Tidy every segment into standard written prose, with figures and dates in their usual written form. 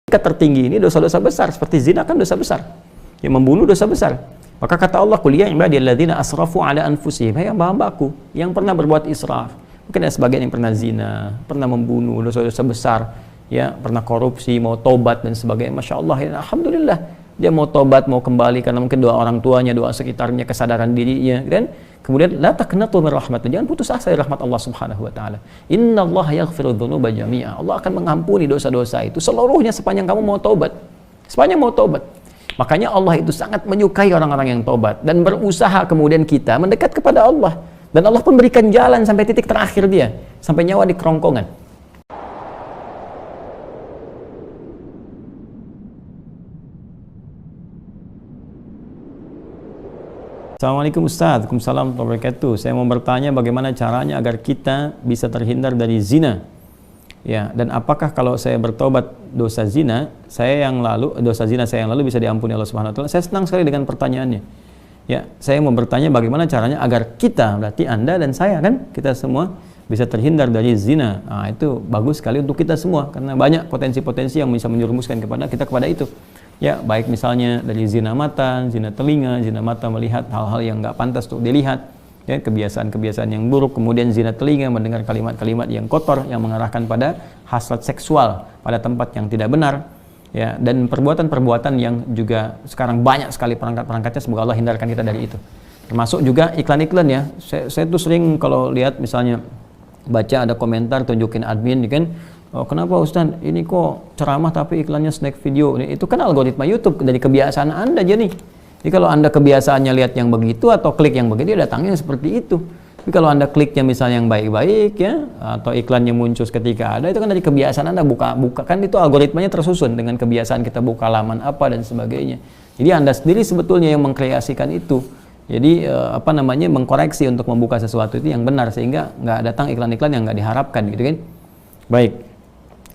Tingkat tertinggi ini dosa-dosa besar, seperti zina kan dosa besar, yang membunuh dosa besar. Maka kata Allah, qul ya ibadiyalladzina asrafu ala anfusihim, hai hamba-hambaku yang pernah berbuat israf. Mungkin ada sebagian yang pernah zina, pernah membunuh, dosa-dosa besar, ya, pernah korupsi, mau tobat dan sebagainya. Masya Allah, ya, alhamdulillah, dia mau tobat, mau kembali karena mungkin doa orang tuanya, doa sekitarnya, kesadaran dirinya, kan? Kemudian la taqnatu min rahmatillah, jangan putus asa dari rahmat Allah Subhanahu wa taala. Innallaha yaghfiru dzunuba jami'a. Allah akan mengampuni dosa-dosa itu seluruhnya sepanjang kamu mau tobat. Sepanjang mau tobat. Makanya Allah itu sangat menyukai orang-orang yang tobat dan berusaha kemudian kita mendekat kepada Allah. Dan Allah pun berikan jalan sampai titik terakhir dia, sampai nyawa di kerongkongan. Assalamualaikum Ustaz, Waalaikumsalam warahmatullahi wabarakatuh. Saya mau bertanya bagaimana caranya agar kita bisa terhindar dari zina. Ya, dan apakah kalau saya bertobat dosa zina saya yang lalu bisa diampuni Allah Subhanahu wa taala? Saya senang sekali dengan pertanyaannya. Ya, saya mau bertanya bagaimana caranya agar kita, berarti Anda dan saya kan, kita semua bisa terhindar dari zina. Nah, itu bagus sekali untuk kita semua karena banyak potensi-potensi yang bisa menjerumuskan kepada itu. Ya, baik misalnya dari zina mata, zina telinga, zina mata melihat hal-hal yang nggak pantas untuk dilihat, ya, kebiasaan-kebiasaan yang buruk, kemudian zina telinga mendengar kalimat-kalimat yang kotor yang mengarahkan pada hasrat seksual pada tempat yang tidak benar, ya, dan perbuatan-perbuatan yang juga sekarang banyak sekali perangkat-perangkatnya. Semoga Allah hindarkan kita dari itu. Termasuk juga iklan-iklan, ya. Saya tuh sering kalau lihat misalnya baca ada komentar tunjukin admin, kan, oh, kenapa Ustaz ini kok ceramah tapi iklannya snack video? Itu kan algoritma YouTube dari kebiasaan Anda aja nih. Jadi kalau Anda kebiasaannya lihat yang begitu atau klik yang begitu, datangnya seperti itu. Tapi kalau Anda kliknya misalnya yang baik-baik, ya, atau iklannya muncul ketika ada, itu kan dari kebiasaan Anda buka kan, itu algoritmanya tersusun dengan kebiasaan kita buka laman apa dan sebagainya. Jadi Anda sendiri sebetulnya yang mengkreasikan itu. Jadi mengkoreksi untuk membuka sesuatu itu yang benar sehingga nggak datang iklan-iklan yang nggak diharapkan, gitu kan? Baik.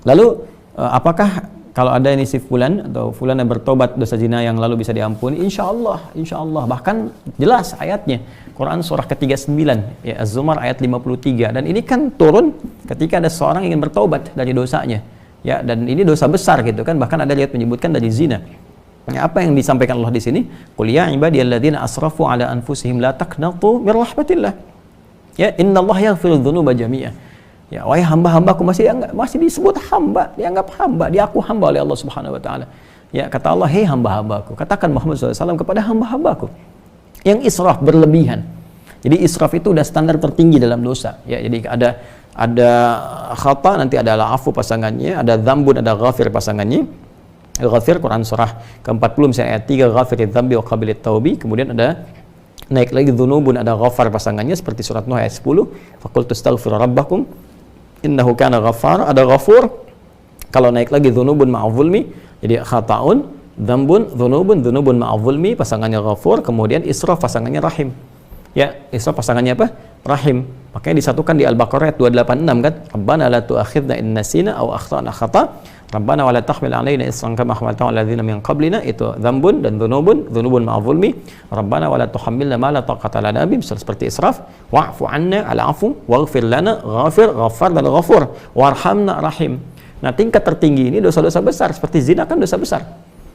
Lalu apakah kalau ada ini si fulan atau fulan yang bertobat dosa zina yang lalu bisa diampuni? Insya Allah. Bahkan jelas ayatnya. Quran surah ke-39, ya, Az-Zumar ayat 53. Dan ini kan turun ketika ada seorang ingin bertobat dari dosanya. Ya, dan ini dosa besar gitu kan. Bahkan ada ayat menyebutkan dari zina. Ya, apa yang disampaikan Allah di sini? Qul ya ibadiyalladzina asrafu ala anfusihim la taqnatu min rahmatillah. Ya, innallaha yaghfiru dzunuba jami'a. Ya, wahai hamba-hambaku, masih disebut hamba, dianggap hamba, diaku hamba oleh Allah Subhanahu wa taala. Ya, kata Allah, "Hei hamba-hambaku," katakan Muhammad SAW kepada hamba-hambaku yang israf berlebihan. Jadi israf itu udah standar tertinggi dalam dosa. Ya, jadi ada khata, nanti ada afu pasangannya, ada dzambun, ada ghafir pasangannya. Ghafir Quran surah ke-40 misalnya ayat 3, ghafiriz dzambi wa qabilit taubi. Kemudian ada naik lagi dzunubun, ada ghafar pasangannya seperti surat Nuh ayat 10, faqultu astaghfiru rabbakum innahu kana ghaffar. Ada ghafur. Kalau naik lagi dzunubun ma'adh-dzulmi, jadi khata'un, dzambun, dzunubun ma'adh-dzulmi pasangannya ghafur, kemudian israf pasangannya rahim. Ya, israf pasangannya apa? Rahim. Makanya disatukan di Al-Baqarah ayat 286 kan? Rabbana la tu'akhidna in nasina aw akhtana khata'. Rabbana wa la tahmil 'alaina isran kama hamaltahu 'alal ladzina min qablina. Itu dzambun dan dzunubun ma'adh-dzulmi. Rabbana wa la tuhammilna ma la taqata lana bihi, seperti israf. Wa'fu 'anna, al-'afwu, waghfir lana, ghafir, ghaffar dan ghafur, warhamna, rahim. Nah, tingkat tertinggi ini dosa-dosa besar, seperti zina kan dosa besar,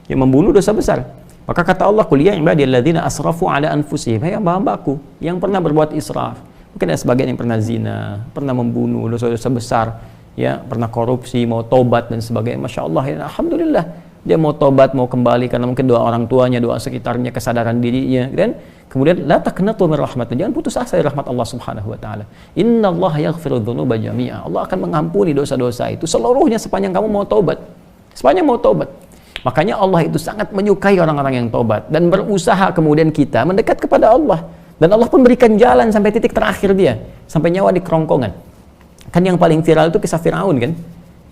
yang membunuh dosa besar. Maka kata Allah, qul ya ibadiyalladzina asrafu ala anfusihim, hai hamba-hambaku yang pernah berbuat israf. Mungkin ada sebagian yang pernah zina, pernah membunuh, dosa-dosa besar, ya, pernah korupsi, mau tobat dan sebagainya. Masya Allah, ya, alhamdulillah, dia mau tobat, mau kembali karena mungkin doa orang tuanya, doa sekitarnya, kesadaran dirinya, kan? Kemudian la taqnatu min rahmatillah, jangan putus asa dari rahmat Allah Subhanahu wa taala. Innallaha yaghfiru dzunuba jami'a. Allah akan mengampuni dosa-dosa itu seluruhnya sepanjang kamu mau tobat. Sepanjang mau tobat. Makanya Allah itu sangat menyukai orang-orang yang tobat dan berusaha kemudian kita mendekat kepada Allah. Dan Allah pun berikan jalan sampai titik terakhir dia, sampai nyawa di kerongkongan. Kan yang paling viral itu kisah Firaun kan?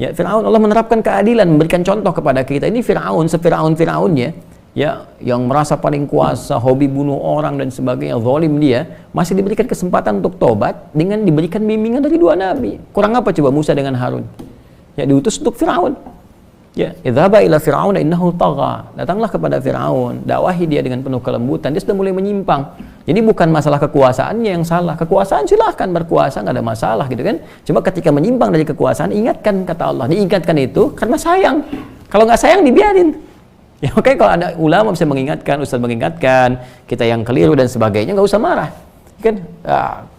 Ya, Firaun, Allah menerapkan keadilan, memberikan contoh kepada kita. Ini Firaun, Firaunnya, ya, yang merasa paling kuasa, hobi bunuh orang dan sebagainya, zalim dia, masih diberikan kesempatan untuk tobat dengan diberikan bimbingan dari dua nabi. Kurang apa coba Musa dengan Harun? Ya, diutus untuk Firaun. Ya, idhaba ila fir'auna innahu tagha. Datanglah kepada Firaun, dakwahi dia dengan penuh kelembutan. Dia sudah mulai menyimpang. Jadi bukan masalah kekuasaannya yang salah. Kekuasaan silahkan berkuasa, nggak ada masalah gitu kan. Cuma ketika menyimpang dari kekuasaan, ingatkan, kata Allah. Diingatkan itu karena sayang. Kalau nggak sayang dibiarin. Ya makanya kalau ada ulama bisa mengingatkan, ustaz mengingatkan, kita yang keliru dan sebagainya, nggak usah marah. Kan?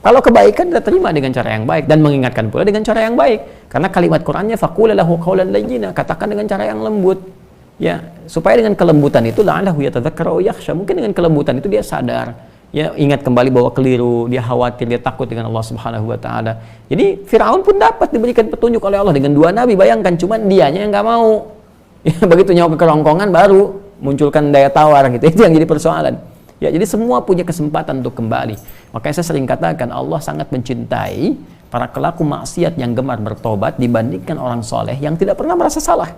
Kalau kebaikan kita terima dengan cara yang baik dan mengingatkan pula dengan cara yang baik. Karena kalimat Qur'annya faqula lahu qawlan layyina, katakan dengan cara yang lembut. Ya, supaya dengan kelembutan itu la'allahu yatadzakkaru aw yakhsha. Mungkin dengan kelembutan itu dia sadar, ya ingat kembali bahwa keliru, dia khawatir, dia takut dengan Allah Subhanahu wa taala. Jadi Firaun pun dapat diberikan petunjuk oleh Allah dengan 2 nabi, bayangkan, cuman dianya yang nggak mau. Ya, begitu nyawa ke kerongkongan baru munculkan daya tawar gitu. Itu yang jadi persoalan. Ya, jadi semua punya kesempatan untuk kembali. Makanya saya sering katakan Allah sangat mencintai para pelaku maksiat yang gemar bertobat dibandingkan orang soleh yang tidak pernah merasa salah.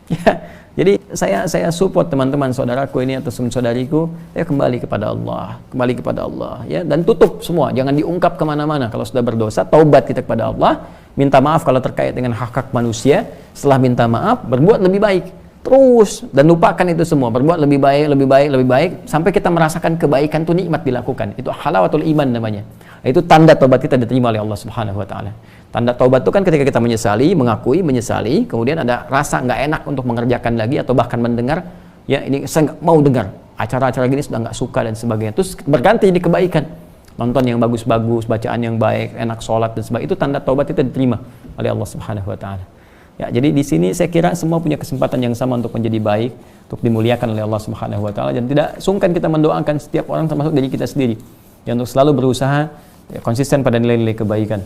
Ya, jadi saya support teman-teman saudaraku ini atau saudariku, ya kembali kepada Allah, ya, dan tutup semua, jangan diungkap kemana-mana. Kalau sudah berdosa, taubat kita kepada Allah, minta maaf kalau terkait dengan hak-hak manusia. Setelah minta maaf, berbuat lebih baik. Terus, dan lupakan itu semua, berbuat lebih baik, sampai kita merasakan kebaikan itu nikmat dilakukan. Itu halawatul iman namanya. Itu tanda taubat kita diterima oleh Allah Subhanahu wa taala. Tanda taubat itu kan ketika kita menyesali, mengakui, menyesali, kemudian ada rasa nggak enak untuk mengerjakan lagi atau bahkan mendengar, ya ini saya nggak mau dengar acara-acara gini, sudah nggak suka dan sebagainya. Terus berganti jadi kebaikan, nonton yang bagus-bagus, bacaan yang baik, enak sholat dan sebagainya. Itu tanda taubat kita diterima oleh Allah Subhanahu wa taala. Ya, jadi di sini saya kira semua punya kesempatan yang sama untuk menjadi baik, untuk dimuliakan oleh Allah Subhanahu wa taala, dan tidak sungkan kita mendoakan setiap orang termasuk diri kita sendiri, yang untuk selalu berusaha ya, konsisten pada nilai-nilai kebaikan.